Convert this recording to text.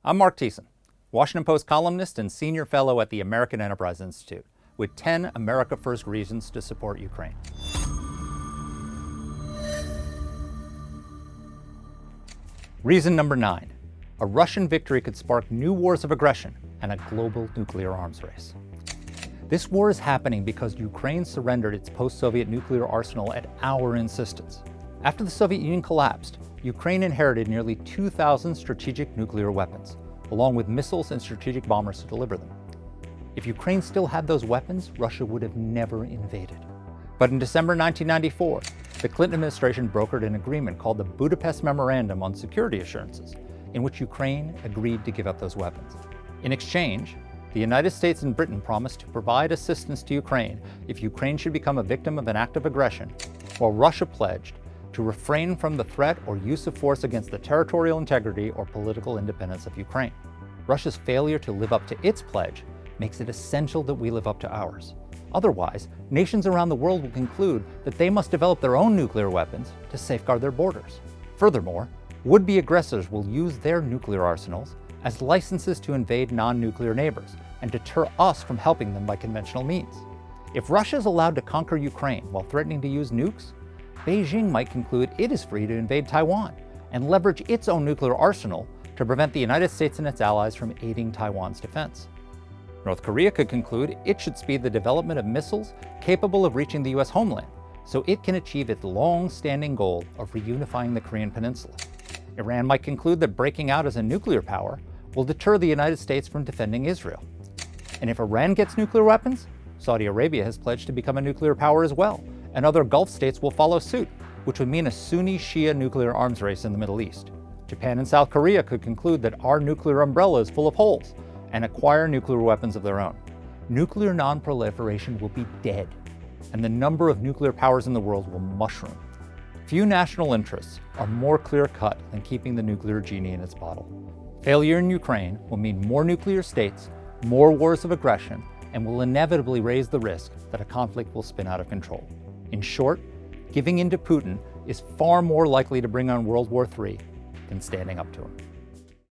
I'm Marc Thiessen, Washington Post columnist and senior fellow at the American Enterprise Institute, with 10 America First reasons to support Ukraine. Reason number 9. A Russian victory could spark new wars of aggression and a global nuclear arms race. This war is happening because Ukraine surrendered its post-Soviet nuclear arsenal at our insistence. After the Soviet Union collapsed, Ukraine inherited nearly 2,000 strategic nuclear weapons, along with missiles and strategic bombers to deliver them. If Ukraine still had those weapons, Russia would have never invaded. But in December 1994, the Clinton administration brokered an agreement called the Budapest Memorandum on Security Assurances, in which Ukraine agreed to give up those weapons. In exchange, the United States and Britain promised to provide assistance to Ukraine if Ukraine should become a victim of an act of aggression, while Russia pledged to refrain from the threat or use of force against the territorial integrity or political independence of Ukraine. Russia's failure to live up to its pledge makes it essential that we live up to ours. Otherwise, nations around the world will conclude that they must develop their own nuclear weapons to safeguard their borders. Furthermore, would-be aggressors will use their nuclear arsenals as licenses to invade non-nuclear neighbors and deter us from helping them by conventional means. If Russia is allowed to conquer Ukraine while threatening to use nukes, Beijing might conclude it is free to invade Taiwan and leverage its own nuclear arsenal to prevent the United States and its allies from aiding Taiwan's defense. North Korea could conclude it should speed the development of missiles capable of reaching the US homeland, so it can achieve its long-standing goal of reunifying the Korean peninsula. Iran might conclude that breaking out as a nuclear power will deter the United States from defending Israel. And if Iran gets nuclear weapons, Saudi Arabia has pledged to become a nuclear power as well, and other Gulf states will follow suit, which would mean a Sunni-Shia nuclear arms race in the Middle East. Japan and South Korea could conclude that our nuclear umbrella is full of holes and acquire nuclear weapons of their own. Nuclear non-proliferation will be dead, and the number of nuclear powers in the world will mushroom. Few national interests are more clear-cut than keeping the nuclear genie in its bottle. Failure in Ukraine will mean more nuclear states, more wars of aggression, and will inevitably raise the risk that a conflict will spin out of control. In short, giving in to Putin is far more likely to bring on World War III than standing up to him.